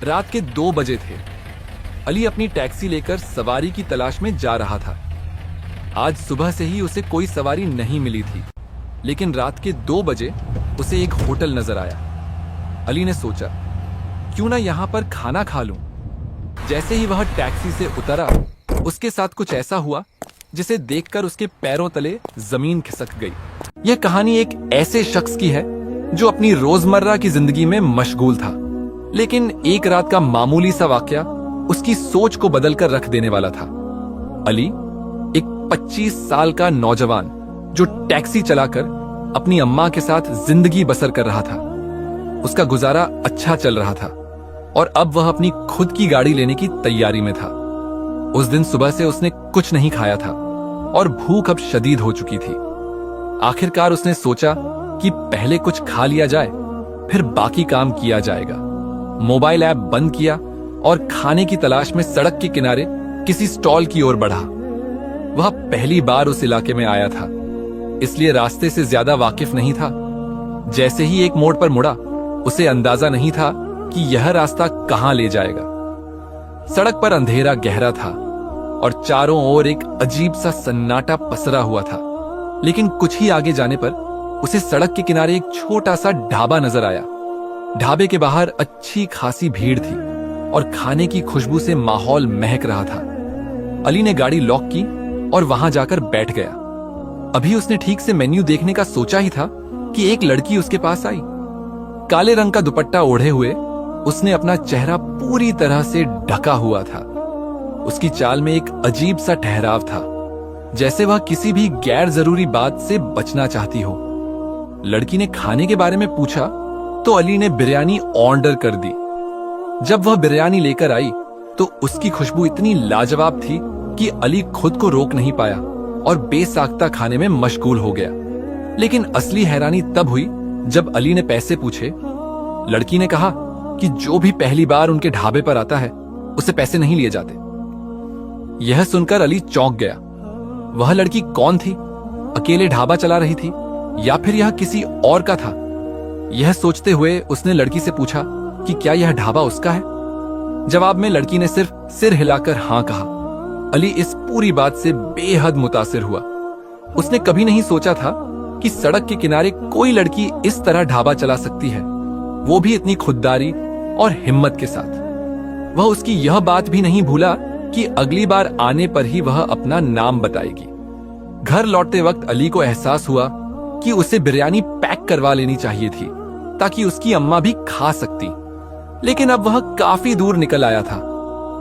रात के 2 बजे थे। अली अपनी टैक्सी लेकर सवारी की तलाश में जा रहा था। आज सुबह से ही उसे कोई सवारी नहीं मिली थी, लेकिन रात के 2 बजे उसे एक होटल नजर आया। अली ने सोचा, क्यों ना यहाँ पर खाना खा लूं। जैसे ही वह टैक्सी से उतरा, उसके साथ कुछ ऐसा हुआ जिसे देखकर उसके पैरों तले जमीन खिसक गई। यह कहानी एक ऐसे शख्स की है जो अपनी रोजमर्रा की जिंदगी में मशगूल था, लेकिन एक रात का मामूली सा वाकया उसकी सोच को बदलकर रख देने वाला था। अली एक 25 साल का नौजवान जो टैक्सी चलाकर अपनी अम्मा के साथ जिंदगी बसर कर रहा था। उसका गुजारा अच्छा चल रहा था और अब वह अपनी खुद की गाड़ी लेने की तैयारी में था। उस दिन सुबह से उसने कुछ नहीं खाया था और भूख अब शदीद हो चुकी थी। आखिरकार उसने सोचा कि पहले कुछ खा लिया जाए, फिर बाकी काम किया जाएगा। मोबाइल ऐप बंद किया और खाने की तलाश में सड़क के किनारे किसी स्टॉल की ओर बढ़ा। वह पहली बार उस इलाके में आया था, इसलिए रास्ते से ज्यादा वाकिफ नहीं था। जैसे ही एक मोड़ पर मुड़ा, उसे अंदाजा नहीं था कि यह रास्ता कहां ले जाएगा। सड़क पर अंधेरा गहरा था और चारों ओर एक अजीब सा सन्नाटा पसरा हुआ था। लेकिन कुछ ही आगे जाने पर उसे सड़क के किनारे एक छोटा सा ढाबा नजर आया। ढाबे के बाहर अच्छी खासी भीड़ थी और खाने की खुशबू से माहौल महक रहा था। अली ने गाड़ी लॉक की और वहां जाकर बैठ गया। अभी उसने ठीक से मेन्यू देखने का सोचा ही था कि एक लड़की उसके पास आई। काले रंग का दुपट्टा ओढ़े हुए उसने अपना चेहरा पूरी तरह से ढका हुआ था। उसकी चाल में एक अजीब सा ठहराव था, जैसे वह किसी भी गैर जरूरी बात से बचना चाहती हो। लड़की ने खाने के बारे में पूछा तो अली ने बिरयानी ऑर्डर कर दी। जब वह बिरयानी लेकर आई तो उसकी खुशबू इतनी लाजवाब थी कि अली खुद को रोक नहीं पाया और बेसाख्ता खाने में मशगूल हो गया। लेकिन असली हैरानी तब हुई जब अली ने पैसे पूछे। लड़की ने कहा कि जो भी पहली बार उनके ढाबे पर आता है उसे पैसे नहीं लिए जाते। यह सुनकर अली चौंक गया। वह लड़की कौन थी? अकेले ढाबा चला रही थी या फिर यह किसी और का था? यह सोचते हुए उसने लड़की से पूछा कि क्या यह ढाबा उसका है। जवाब में लड़की ने सिर्फ सिर हिलाकर हां कहा। अली इस पूरी बात से बेहद मुतासिर हुआ। उसने कभी नहीं सोचा था कि सड़क के किनारे कोई लड़की इस तरह ढाबा चला सकती है, वो भी इतनी खुददारी और हिम्मत के साथ। वह उसकी यह बात भी नहीं भूला कि अगली बार आने पर ही वह अपना नाम बताएगी। घर लौटते वक्त अली को एहसास हुआ कि उसे बिरयानी पैक करवा लेनी चाहिए थी ताकि उसकी अम्मा भी खा सकती। लेकिन अब वह काफी दूर निकल आया था,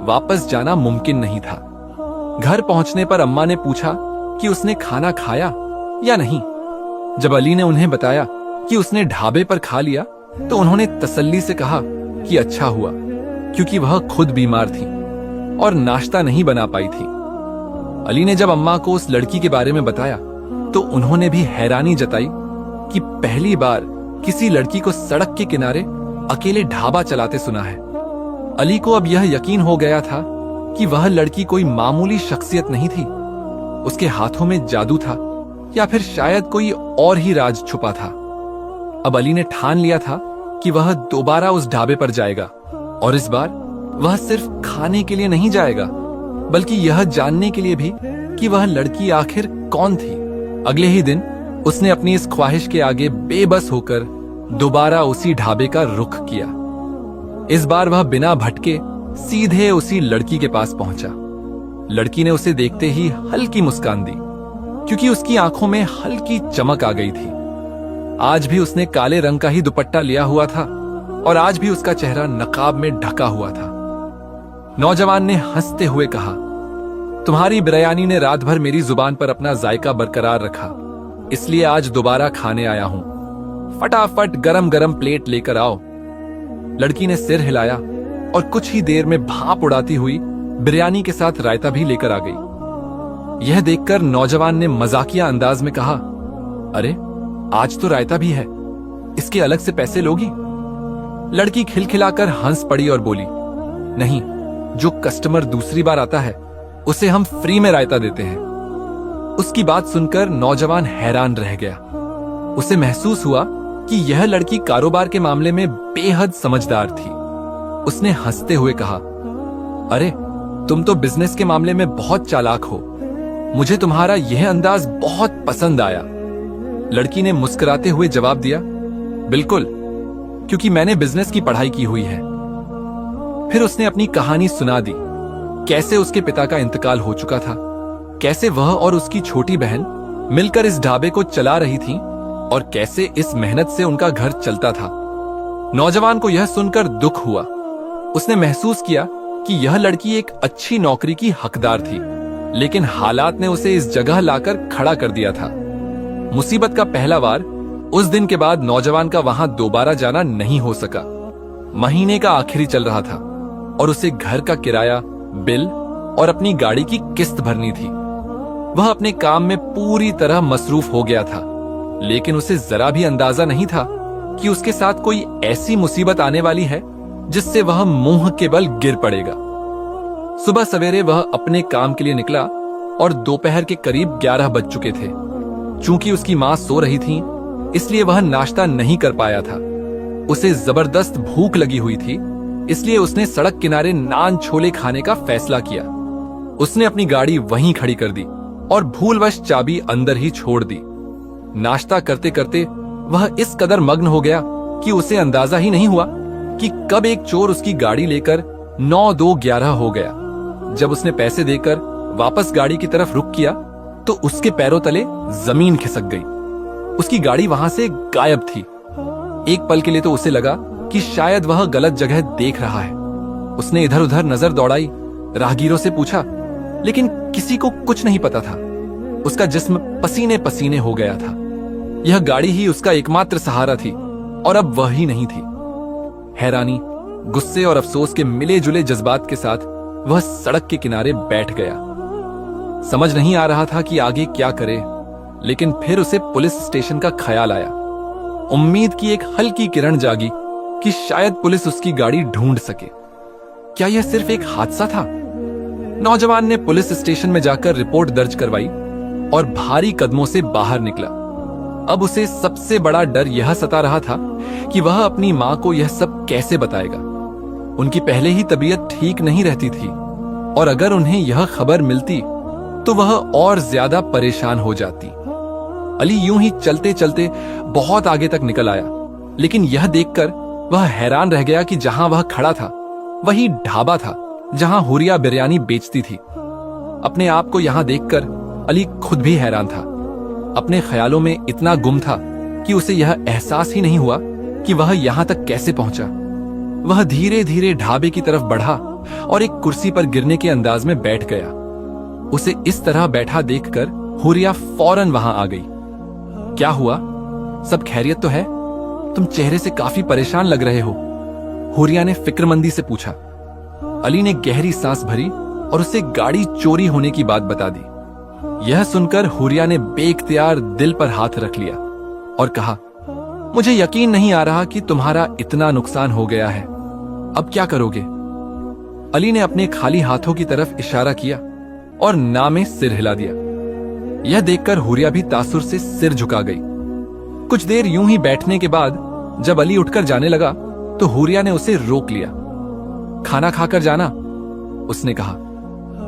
वापस जाना मुमकिन नहीं था। घर पहुंचने पर अम्मा ने पूछा कि उसने खाना खाया या नहीं। जब अली ने उन्हें बताया कि उसने ढाबे पर खा लिया तो उन्होंने तसल्ली से कहा कि अच्छा हुआ, क्योंकि वह खुद बीमार थी और नाश्ता नहीं बना पाई थी। अली ने जब अम्मा को उस लड़की के बारे में बताया तो उन्होंने भी हैरानी जताई कि पहली बार किसी लड़की को सड़क के किनारे अकेले ढाबा चलाते सुना है। अली को अब यह यकीन हो गया था कि वह लड़की कोई मामूली शख्सियत नहीं थी। उसके हाथों में जादू था या फिर शायद कोई और ही राज छुपा था। अब अली ने ठान लिया था कि वह दोबारा उस ढाबे पर जाएगा और इस बार वह सिर्फ खाने के लिए नहीं जाएगा, बल्कि यह जानने के लिए भी कि वह लड़की आखिर कौन थी। अगले ही दिन उसने अपनी इस ख्वाहिश के आगे बेबस होकर दोबारा उसी ढाबे का रुख किया। इस बार वह बिना भटके सीधे उसी लड़की के पास पहुंचा। लड़की ने उसे देखते ही हल्की मुस्कान दी, क्योंकि उसकी आंखों में हल्की चमक आ गई थी। आज भी उसने काले रंग का ही दुपट्टा लिया हुआ था और आज भी उसका चेहरा नकाब में ढका हुआ था। नौजवान ने हंसते हुए कहा, तुम्हारी बिरयानी ने रात भर मेरी जुबान पर अपना जायका बरकरार रखा, इसलिए आज दोबारा खाने आया हूं। फटाफट गरम गरम प्लेट लेकर आओ। लड़की ने सिर हिलाया और कुछ ही देर में भाप उड़ाती हुई बिरयानी के साथ रायता भी लेकर आ गई। यह देखकर नौजवान ने मजाकिया अंदाज में कहा, अरे आज तो रायता भी है, इसके अलग से पैसे लोगी? लड़की खिलखिलाकर हंस पड़ी और बोली, नहीं, जो कस्टमर दूसरी बार आता है उसे हम फ्री में रायता देते हैं। उसकी बात सुनकर नौजवान हैरान रह गया। उसे महसूस हुआ कि यह लड़की कारोबार के मामले में बेहद समझदार थी। उसने हंसते हुए कहा, अरे तुम तो बिजनेस के मामले में बहुत चालाक हो, मुझे तुम्हारा यह अंदाज बहुत पसंद आया। लड़की ने मुस्कुराते हुए जवाब दिया, बिल्कुल, क्योंकि मैंने बिजनेस की पढ़ाई की हुई है। फिर उसने अपनी कहानी सुना दी, कैसे उसके पिता का इंतकाल हो चुका था, कैसे वह और उसकी छोटी बहन मिलकर इस ढाबे को चला रही थी और कैसे इस मेहनत से उनका घर चलता था। नौजवान को यह सुनकर दुख हुआ। उसने महसूस किया कि यह लड़की एक अच्छी नौकरी की हकदार थी, लेकिन हालात ने उसे इस जगह लाकर खड़ा कर दिया था। मुसीबत का पहला वार उस दिन के बाद नौजवान का वहां दोबारा जाना नहीं हो सका। महीने का आखिरी चल रहा था और उसे घर का किराया, बिल और अपनी गाड़ी की किस्त भरनी थी। वह अपने काम में पूरी तरह मसरूफ हो गया था, लेकिन उसे जरा भी अंदाजा नहीं था कि उसके साथ कोई ऐसी मुसीबत आने वाली है जिससे वह मुंह के बल गिर पड़ेगा। सुबह सवेरे वह अपने काम के लिए निकला और दोपहर के करीब 11 बज चुके थे। चूंकि उसकी मां सो रही थी, इसलिए वह नाश्ता नहीं कर पाया था। उसे जबरदस्त भूख लगी हुई थी, इसलिए उसने सड़क किनारे नान छोले खाने का फैसला किया। उसने अपनी गाड़ी वहीं खड़ी कर दी और भूलवश चाबी अंदर ही छोड़ दी। नाश्ता करते करते वह इस कदर मग्न हो गया कि उसे अंदाजा ही नहीं हुआ कि कब एक चोर उसकी गाड़ी लेकर 9-2-11 हो गया। जब उसने पैसे देकर वापस गाड़ी की तरफ रुख किया तो उसके पैरों तले जमीन खिसक गई। उसकी गाड़ी वहां से गायब थी। एक पल के लिए तो उसे लगा कि शायद वह गलत जगह देख रहा है। उसने इधर उधर नजर दौड़ाई, राहगीरों से पूछा, लेकिन किसी को कुछ नहीं पता था। उसका जिस्म पसीने पसीने हो गया था। यह गाड़ी ही उसका एकमात्र सहारा थी और अब वह ही नहीं थी। हैरानी, गुस्से और अफसोस के मिले जुले जज्बात के साथ वह सड़क के किनारे बैठ गया। समझ नहीं आ रहा था कि आगे क्या करे, लेकिन फिर उसे पुलिस स्टेशन का ख्याल आया। उम्मीद की एक हल्की किरण जागी कि शायद पुलिस उसकी गाड़ी ढूंढ सके। क्या यह सिर्फ एक हादसा था? नौजवान ने पुलिस स्टेशन में जाकर रिपोर्ट दर्ज करवाई और भारी कदमों से बाहर निकला। अब उसे सबसे बड़ा डर यह सता रहा था कि वह अपनी मां को यह सब कैसे बताएगा। उनकी पहले ही तबीयत ठीक नहीं रहती थी और अगर उन्हें यह खबर मिलती तो वह और ज्यादा परेशान हो जाती। अली यूं ही चलते चलते बहुत आगे तक निकल आया, लेकिन यह देखकर वह हैरान रह गया कि जहां वह खड़ा था वही ढाबा था जहां हुरिया बिरयानी बेचती थी। अपने आप को यहां देखकर अली खुद भी हैरान था। अपने ख्यालों में इतना गुम था कि उसे यह एहसास ही नहीं हुआ कि वह यहां तक कैसे पहुंचा। वह धीरे धीरे ढाबे की तरफ बढ़ा और एक कुर्सी पर गिरने के अंदाज में बैठ गया। उसे इस तरह बैठा देखकर हुरिया फौरन वहां आ गई। क्या हुआ? सब खैरियत तो है? तुम चेहरे से काफी परेशान लग रहे हो, हुरिया ने फिक्रमंदी से पूछा। अली ने गहरी सांस भरी और उसे गाड़ी चोरी होने की बात बता दी। यह सुनकर हुरिया ने बेइख्तियार दिल पर हाथ रख लिया और कहा, मुझे यकीन नहीं आ रहा कि तुम्हारा इतना नुकसान हो गया है। अब क्या करोगे? अली ने अपने खाली हाथों की तरफ इशारा किया और ना में सिर हिला दिया। यह देखकर हुरिया भी तासुर से सिर झुका गई। कुछ देर यूं ही बैठने के बाद जब अली उठकर जाने लगा तो हुरिया ने उसे रोक लिया। खाना खाकर जाना, उसने कहा,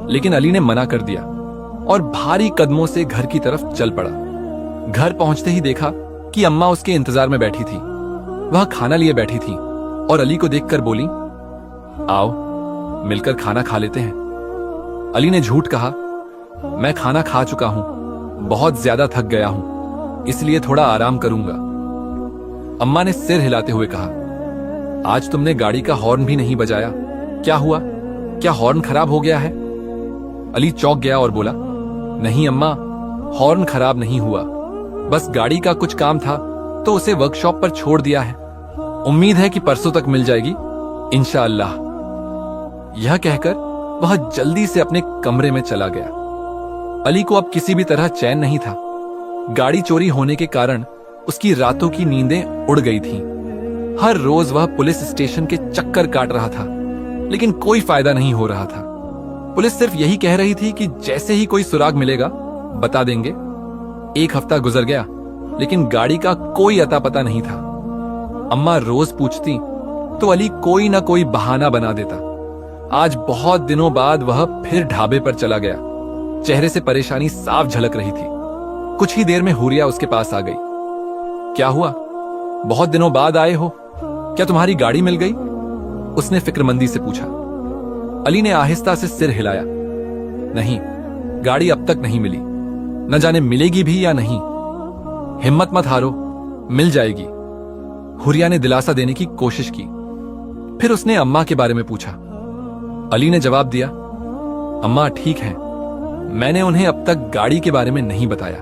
लेकिन अली ने मना कर दिया और भारी कदमों से घर की तरफ चल पड़ा। घर पहुंचते ही देखा कि अम्मा उसके इंतजार में बैठी थी। वह खाना लिए बैठी थी और अली को देखकर बोली, आओ मिलकर खाना खा लेते हैं। अली ने झूठ कहा, मैं खाना खा चुका हूं, बहुत ज्यादा थक गया हूं, इसलिए थोड़ा आराम करूंगा। अम्मा ने सिर हिलाते हुए कहा, आज तुमने गाड़ी का हॉर्न भी नहीं बजाया, क्या हुआ? क्या हॉर्न खराब हो गया है? अली चौंक गया और बोला, नहीं अम्मा, हॉर्न खराब नहीं हुआ, बस गाड़ी का कुछ काम था तो उसे वर्कशॉप पर छोड़ दिया है। उम्मीद है कि परसों तक मिल जाएगी इंशाअल्लाह। यह कहकर वह जल्दी से अपने कमरे में चला गया। अली को अब किसी भी तरह चैन नहीं था। गाड़ी चोरी होने के कारण उसकी रातों की नींदें उड़ गई थीं। हर रोज वह पुलिस स्टेशन के चक्कर काट रहा था, लेकिन कोई फायदा नहीं हो रहा था। पुलिस सिर्फ यही कह रही थी कि जैसे ही कोई सुराग मिलेगा बता देंगे। एक हफ्ता गुजर गया, लेकिन गाड़ी का कोई अता पता नहीं था। अम्मा रोज पूछती तो अली कोई ना कोई बहाना बना देता। आज बहुत दिनों बाद वह फिर ढाबे पर चला गया। चेहरे से परेशानी साफ झलक रही थी। कुछ ही देर में हुरिया उसके पास आ गई। क्या हुआ? बहुत दिनों बाद आए हो, क्या तुम्हारी गाड़ी मिल गई? उसने फिक्रमंदी से पूछा। अली ने आहिस्ता से सिर हिलाया। नहीं, गाड़ी अब तक नहीं मिली, न जाने मिलेगी भी या नहीं। हिम्मत मत हारो, मिल जाएगी। हुरिया ने दिलासा देने की कोशिश की। फिर उसने अम्मा के बारे में पूछा। अली ने जवाब दिया, अम्मा ठीक हैं, मैंने उन्हें अब तक गाड़ी के बारे में नहीं बताया।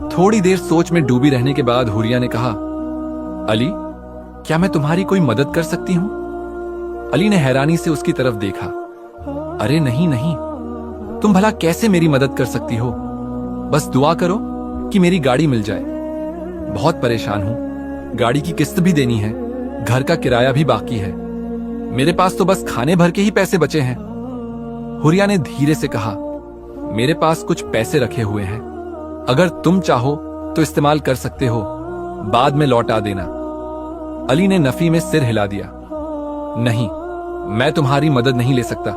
थोड़ी देर सोच में डूबी रहने के बाद हुरिया ने कहा, अली, क्या मैं तुम्हारी कोई मदद कर सकती हूं? अली ने हैरानी से उसकी तरफ देखा। अरे नहीं नहीं, तुम भला कैसे मेरी मदद कर सकती हो? बस दुआ करो कि मेरी गाड़ी मिल जाए। बहुत परेशान हूं, गाड़ी की किस्त भी देनी है, घर का किराया भी बाकी है। मेरे पास तो बस खाने भर के ही पैसे बचे हैं। हुरिया ने धीरे से कहा, मेरे पास कुछ पैसे रखे हुए हैं, अगर तुम चाहो तो इस्तेमाल कर सकते हो, बाद में लौटा देना। अली ने नफी में सिर हिला दिया। नहीं, मैं तुम्हारी मदद नहीं ले सकता।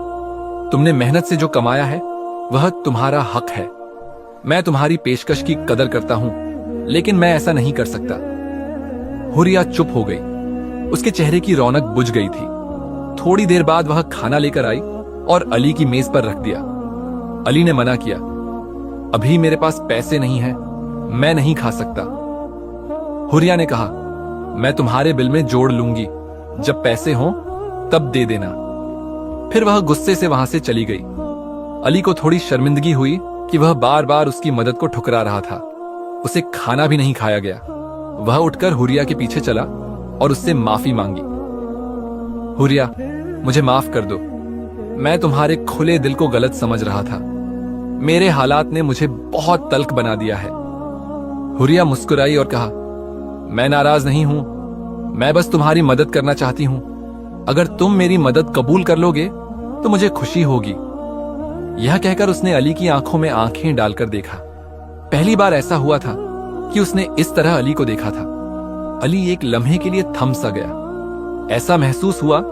तुमने मेहनत से जो कमाया है वह तुम्हारा हक है। मैं तुम्हारी पेशकश की कदर करता हूं, लेकिन मैं ऐसा नहीं कर सकता। हुरिया चुप हो गई। उसके चेहरे की रौनक बुझ गई थी। थोड़ी देर बाद वह खाना लेकर आई और अली की मेज पर रख दिया। अली ने मना किया, अभी मेरे पास पैसे नहीं हैं, मैं नहीं खा सकता। हुरिया ने कहा, मैं तुम्हारे बिल में जोड़ लूंगी, जब पैसे हों तब दे देना। फिर वह गुस्से से वहां से चली गई। अली को थोड़ी शर्मिंदगी हुई कि वह बार बार उसकी मदद को ठुकरा रहा था। उसे खाना भी नहीं खाया गया। वह उठकर हुरिया के पीछे चला और उससे माफी मांगी। हुरिया, मुझे माफ कर दो, मैं तुम्हारे खुले दिल को गलत समझ रहा था। मेरे हालात ने मुझे बहुत तल्ख बना दिया है। हुरिया मुस्कुराई और कहा, मैं नाराज नहीं हूं, मैं बस तुम्हारी मदद करना चाहती हूं। अगर तुम मेरी मदद कबूल कर लोगे तो मुझे खुशी होगी। यह कहकर उसने अली की आंखों में आंखें डालकर देखा। पहली बार ऐसा हुआ था कि उसने इस तरह अली को देखा था। अली एक लम्हे के लिए थम सा गया। ऐसा महसूस हुआ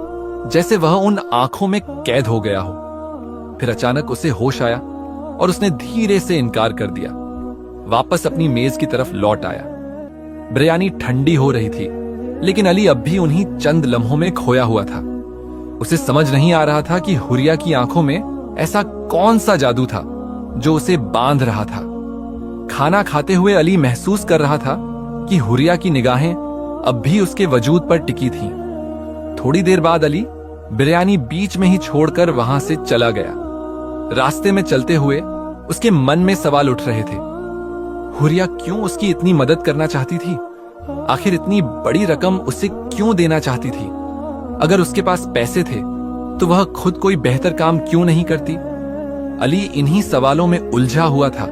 जैसे वह उन आंखों में कैद हो गया हो। फिर अचानक उसे होश आया और उसने धीरे से इनकार कर दिया। वापस अपनी मेज की तरफ लौट आया। बिरयानी ठंडी हो रही थी, लेकिन अली अब भी उन्हीं चंद लम्हों में खोया हुआ था। उसे समझ नहीं आ रहा था कि हुरिया की आंखों में ऐसा कौन सा जादू था जो उसे बांध रहा था। खाना खाते हुए अली महसूस कर रहा था कि हुरिया की निगाहें अब भी उसके वजूद पर टिकी थीं। थोड़ी देर बाद अली बिरयानी बीच में ही छोड़कर वहां से चला गया। रास्ते में चलते हुए उसके मन में सवाल उठ रहे थे। हुरिया क्यों उसकी इतनी मदद करना चाहती थी? आखिर इतनी बड़ी रकम उसे क्यों देना चाहती थी? अगर उसके पास पैसे थे तो वह खुद कोई बेहतर काम क्यों नहीं करती? अली इन्हीं सवालों में उलझा हुआ था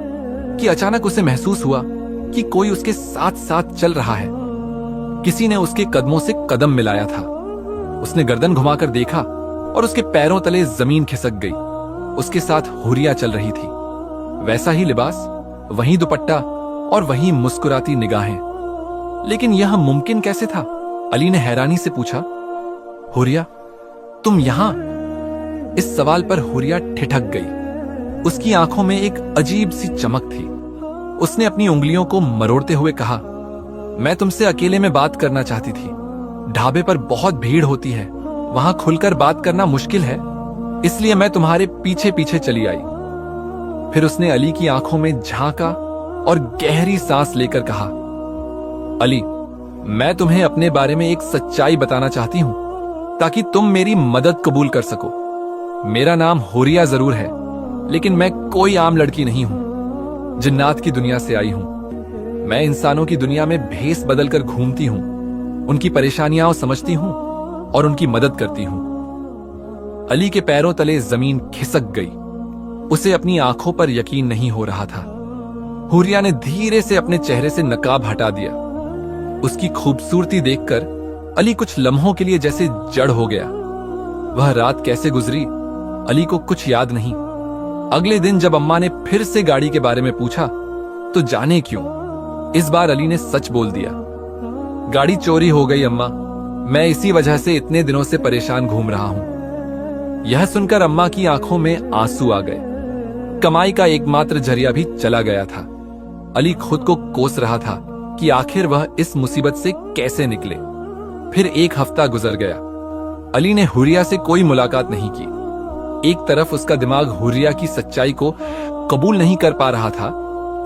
कि अचानक उसे महसूस हुआ कि कोई उसके साथ साथ चल रहा है। किसी ने उसके कदमों से कदम मिलाया था। उसने गर्दन घुमाकर देखा और उसके पैरों तले जमीन खिसक गई। उसके साथ हुरिया चल रही थी। वैसा ही लिबास, वही दुपट्टा और वही मुस्कुराती निगाहें। लेकिन यह मुमकिन कैसे था? अली ने हैरानी से पूछा, हुरिया, तुम यहां? इस सवाल पर हुरिया ठिठक गई। उसकी आंखों में एक अजीब सी चमक थी। उसने अपनी उंगलियों को मरोड़ते हुए कहा, मैं तुमसे अकेले में बात करना चाहती थी। ढाबे पर बहुत भीड़ होती है, वहां खुलकर बात करना मुश्किल है, इसलिए मैं तुम्हारे पीछे पीछे चली आई। फिर उसने अली की आंखों में झांका और गहरी सांस लेकर कहा, अली, मैं तुम्हें अपने बारे में एक सच्चाई बताना चाहती हूं ताकि तुम मेरी मदद कबूल कर सको। मेरा नाम हुरिया जरूर है, लेकिन मैं कोई आम लड़की नहीं हूं। जिन्नात की दुनिया से आई हूं। मैं इंसानों की दुनिया में भेस बदलकर घूमती हूं, उनकी परेशानियां समझती हूं और उनकी मदद करती हूं। अली के पैरों तले जमीन खिसक गई। उसे अपनी आंखों पर यकीन नहीं हो रहा था। हुरिया ने धीरे से अपने चेहरे से नकाब हटा दिया। उसकी खूबसूरती देखकर अली कुछ लम्हों के लिए जैसे जड़ हो गया। वह रात कैसे गुजरी, अली को कुछ याद नहीं। अगले दिन जब अम्मा ने फिर से गाड़ी के बारे में पूछा तो जाने क्यों इस बार अली ने सच बोल दिया, गाड़ी चोरी हो गई अम्मा, मैं इसी वजह से इतने दिनों से परेशान घूम रहा हूं। यह सुनकर अम्मा की आंखों में आंसू आ गए। कमाई का एकमात्र जरिया भी चला गया था। अली खुद को कोस रहा था कि आखिर वह इस मुसीबत से कैसे निकले। फिर एक हफ्ता गुजर गया। अली ने हुरिया से कोई मुलाकात नहीं की। एक तरफ उसका दिमाग हुरिया की सच्चाई को कबूल नहीं कर पा रहा था,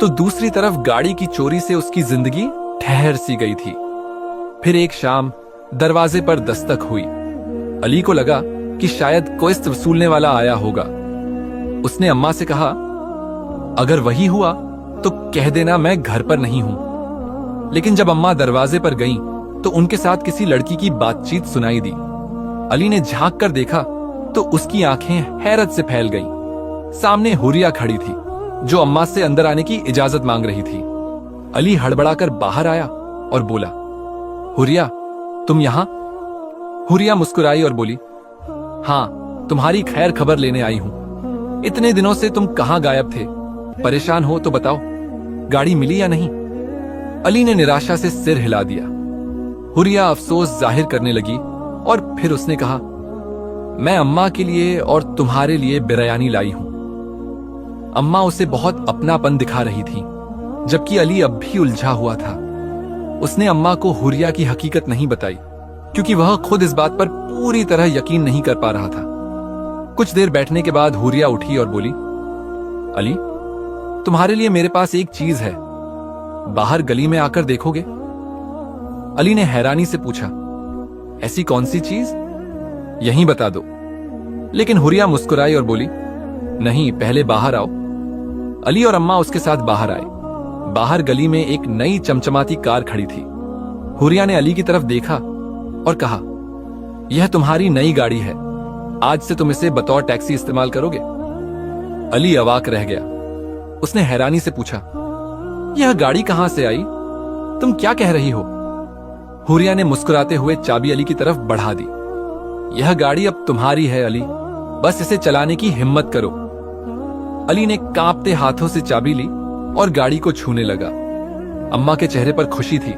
तो दूसरी तरफ गाड़ी की चोरी से उसकी जिंदगी ठहर सी गई थी। फिर एक शाम दरवाजे पर दस्तक हुई। अली को लगा कि शायद किस्त वसूलने वाला आया होगा। उसने अम्मा से कहा, अगर वही हुआ तो कह देना मैं घर पर नहीं हूं। लेकिन जब अम्मा दरवाजे पर गईं, तो उनके साथ किसी लड़की की बातचीत सुनाई दी। अली ने झांक कर देखा तो उसकी आंखें हैरत से फैल गईं। सामने हुरिया खड़ी थी, जो अम्मा से अंदर आने की इजाजत मांग रही थी। अली हड़बड़ाकर बाहर आया और बोला, हुरिया, तुम यहां? हुरिया मुस्कुराई और बोली, हां, तुम्हारी खैर खबर लेने आई हूं। इतने दिनों से तुम कहां गायब थे? परेशान हो तो बताओ, गाड़ी मिली या नहीं? अली ने निराशा से सिर हिला दिया। हुरिया अफसोस जाहिर करने लगी और फिर उसने कहा, मैं अम्मा के लिए और तुम्हारे लिए बिरयानी लाई हूं। अम्मा उसे बहुत अपनापन दिखा रही थी, जबकि अली अब भी उलझा हुआ था। उसने अम्मा को हुरिया की हकीकत नहीं बताई, क्योंकि वह खुद इस बात पर पूरी तरह यकीन नहीं कर पा रहा था। कुछ देर बैठने के बाद हुरिया उठी और बोली, अली, तुम्हारे लिए मेरे पास एक चीज है, बाहर गली में आकर देखोगे? अली ने हैरानी से पूछा, ऐसी कौन सी चीज? यहीं बता दो। लेकिन हुरिया मुस्कुराई और बोली, नहीं, पहले बाहर आओ। अली और अम्मा उसके साथ बाहर आए। बाहर गली में एक नई चमचमाती कार खड़ी थी। हुरिया ने अली की तरफ देखा और कहा, यह तुम्हारी नई गाड़ी है, आज से तुम इसे बतौर टैक्सी इस्तेमाल करोगे? अली अवाक रह गया। उसने हैरानी से पूछा, यह गाड़ी कहां से आई? तुम क्या कह रही हो? हुरिया ने मुस्कुराते हुए चाबी अली की तरफ बढ़ा दी। यह गाड़ी अब तुम्हारी है अली, बस इसे चलाने की हिम्मत करो। अली ने कांपते हाथों से चाबी ली और गाड़ी को छूने लगा। अम्मा के चेहरे पर खुशी थी,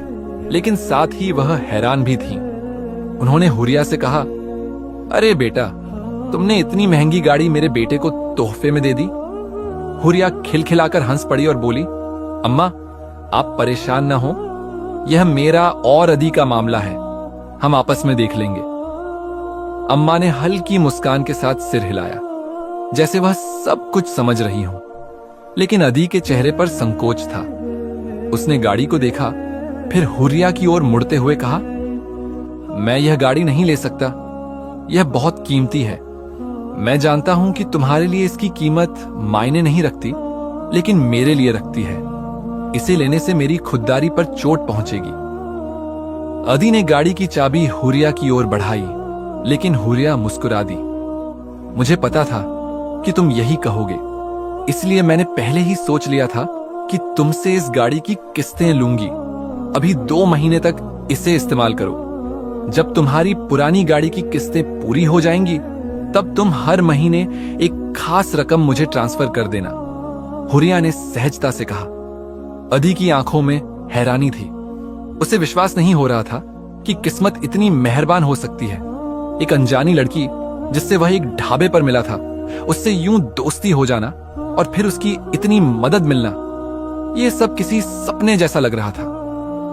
लेकिन साथ ही वह हैरान भी थी। उन्होंने हुरिया से कहा, अरे बेटा, तुमने इतनी महंगी गाड़ी मेरे बेटे को तोहफे में दे दी। हुरिया खिलखिलाकर हंस पड़ी और बोली, अम्मा, आप परेशान ना हो, यह मेरा और अदी का मामला है, हम आपस में देख लेंगे। अम्मा ने हल्की मुस्कान के साथ सिर हिलाया, जैसे वह सब कुछ समझ रही हो। लेकिन अदी के चेहरे पर संकोच था। उसने गाड़ी को देखा, फिर हुरिया की ओर मुड़ते हुए कहा, मैं यह गाड़ी नहीं ले सकता, यह बहुत कीमती है। मैं जानता हूं कि तुम्हारे लिए इसकी कीमत मायने नहीं रखती, लेकिन मेरे लिए रखती है। इसे लेने से मेरी खुददारी पर चोट पहुंचेगी। अदी ने गाड़ी की चाबी हुरिया की ओर बढ़ाई, लेकिन हुरिया मुस्कुरा दी। मुझे पता था कि तुम यही कहोगे, इसलिए मैंने पहले ही सोच लिया था कि तुमसे इस गाड़ी की किस्तें लूंगी। अभी 2 महीने तक इसे इस्तेमाल करो। जब तुम्हारी पुरानी गाड़ी की किस्तें पूरी हो जाएंगी, तब तुम हर महीने एक खास रकम मुझे ट्रांसफर कर देना। हुरिया ने सहजता से कहा। अदी की आंखों में हैरानी थी। उसे विश्वास नहीं हो रहा था कि किस्मत इतनी मेहरबान हो सकती है। एक अनजानी लड़की जिससे वह एक ढाबे पर मिला था, उससे यूं दोस्ती हो जाना और फिर उसकी इतनी मदद मिलना, यह सब किसी सपने जैसा लग रहा था।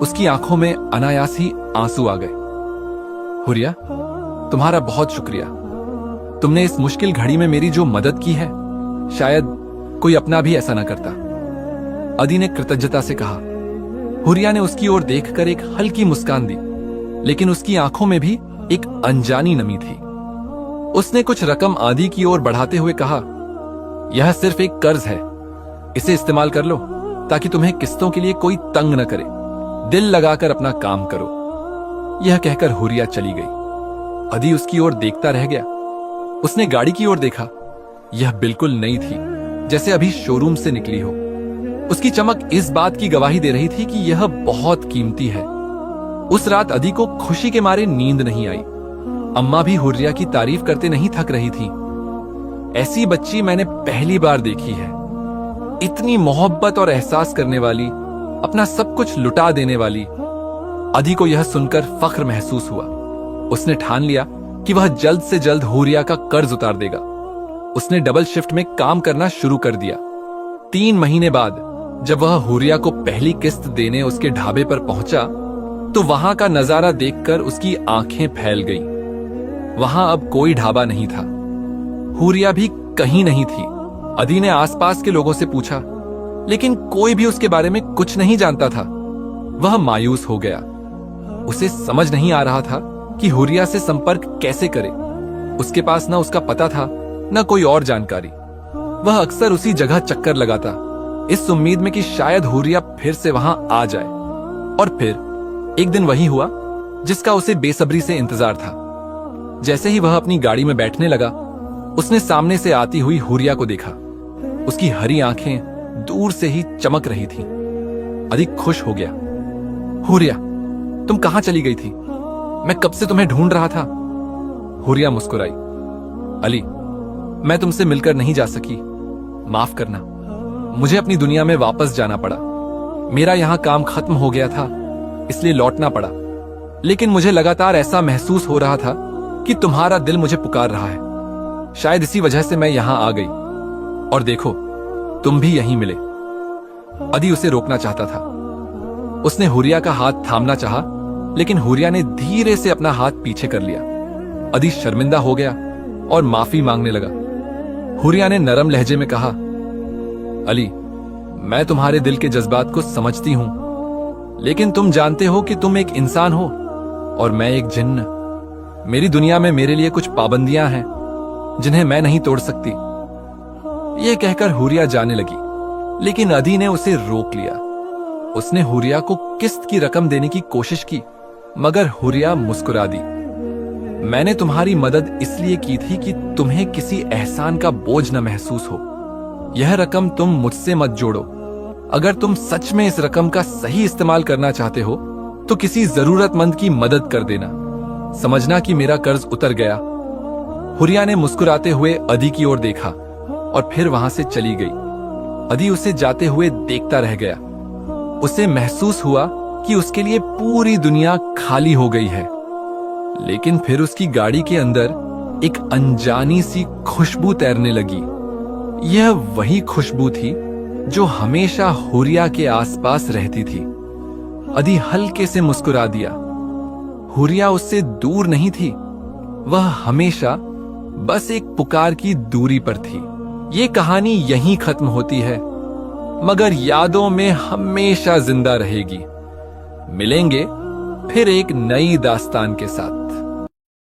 उसकी आंखों में अनायास ही आंसू आ गए। हुरिया, तुम्हारा बहुत शुक्रिया। तुमने इस मुश्किल घड़ी में मेरी जो मदद की है, शायद कोई अपना भी ऐसा ना करता। अदी ने कृतज्ञता से कहा। हुरिया ने उसकी ओर देखकर एक हल्की मुस्कान दी, लेकिन उसकी आंखों में भी एक अनजानी नमी थी। उसने कुछ रकम आदि की ओर बढ़ाते हुए कहा, यह सिर्फ एक कर्ज है, इसे इस्तेमाल कर लो ताकि तुम्हें किस्तों के लिए कोई तंग न करे। दिल लगाकर अपना काम करो। यह कहकर हुरिया चली गई। अदी उसकी ओर देखता रह गया। उसने गाड़ी की ओर देखा। यह बिल्कुल नई थी, जैसे अभी शोरूम से निकली हो। उसकी चमक इस बात की गवाही दे रही थी कि यह बहुत कीमती है। उस रात अदी को खुशी के मारे नींद नहीं आई। अम्मा भी हुरिया की तारीफ करते नहीं थक रही थी। ऐसी बच्ची मैंने पहली बार देखी है, इतनी मोहब्बत और एहसास करने वाली, अपना सब कुछ लुटा देने वाली। अदी को यह सुनकर फख्र महसूस हुआ। उसने ठान लिया कि वह जल्द से जल्द हुरिया का कर्ज उतार देगा। उसने डबल शिफ्ट में काम करना शुरू कर दिया। 3 महीने बाद जब वह हुरिया को पहली किस्त देने उसके ढाबे पर पहुंचा तो वहां का नजारा देखकर उसकी आंखें फैल गईं। वहां अब कोई ढाबा नहीं था, हुरिया भी कहीं नहीं थी। अदी ने आसपास के लोगों से पूछा, लेकिन कोई भी उसके बारे में कुछ नहीं जानता था। वह मायूस हो गया। उसे समझ नहीं आ रहा था कि हुरिया से संपर्क कैसे करे। उसके पास न उसका पता था न कोई और जानकारी। वह अक्सर उसी जगह चक्कर लगाता, इस उम्मीद में कि शायद हुरिया फिर से वहां आ जाए। और फिर एक दिन वही हुआ जिसका उसे बेसब्री से इंतजार था। जैसे ही वह अपनी गाड़ी में बैठने लगा, उसने सामने से आती हुई हुरिया को देखा। उसकी हरी आंखें दूर से ही चमक रही थीं। अधिक खुश हो गया। हुरिया, तुम कहां चली गई थी? मैं कब से तुम्हें ढूंढ रहा था। हुरिया मुस्कुराई। अली, मैं तुमसे मिलकर नहीं जा सकी, माफ करना। मुझे अपनी दुनिया में वापस जाना पड़ा। मेरा यहां काम खत्म हो गया था, इसलिए लौटना पड़ा। लेकिन मुझे लगातार ऐसा महसूस हो रहा था कि तुम्हारा दिल मुझे पुकार रहा है। शायद इसी वजह से मैं यहां आ गई। और देखो, तुम भी यहीं मिले। अदी उसे रोकना चाहता था। उसने हुरिया का हाथ थामना चाहा, लेकिन हुरिया ने धीरे से अपना हाथ पीछे कर लिया। अदी शर्मिंदा हो गया और माफी मांगने लगा। हुरिया ने नरम लहजे में कहा, अली, मैं तुम्हारे दिल के जज्बात को समझती हूं, लेकिन तुम जानते हो कि तुम एक इंसान हो और मैं एक जिन्न। मेरी दुनिया में मेरे लिए कुछ पाबंदियां हैं जिन्हें मैं नहीं तोड़ सकती। यह कहकर हुरिया जाने लगी, लेकिन अदी ने उसे रोक लिया। उसने हुरिया को किस्त की रकम देने की कोशिश की, मगर हुरिया मुस्कुरा दी। मैंने तुम्हारी मदद इसलिए की थी कि तुम्हें किसी एहसान का बोझ न महसूस हो। यह रकम तुम मुझसे मत जोड़ो। अगर तुम सच में इस रकम का सही इस्तेमाल करना चाहते हो तो किसी जरूरतमंद की मदद कर देना। समझना कि मेरा कर्ज उतर गया। हुरिया ने मुस्कुराते हुए अदी की ओर देखा और फिर वहां से चली गई। अदी उसे जाते हुए देखता रह गया। उसे महसूस हुआ कि उसके लिए पूरी दुनिया खाली हो गई है। लेकिन फिर उसकी गाड़ी के अंदर एक अनजानी सी खुशबू तैरने लगी। यह वही खुशबू थी जो हमेशा हुरिया के आसपास रहती थी। अदी हल्के से मुस्कुरा दिया। हुरिया उससे दूर नहीं थी, वह हमेशा बस एक पुकार की दूरी पर थी। ये कहानी यहीं खत्म होती है, मगर यादों में हमेशा जिंदा रहेगी। मिलेंगे फिर एक नई दास्तान के साथ।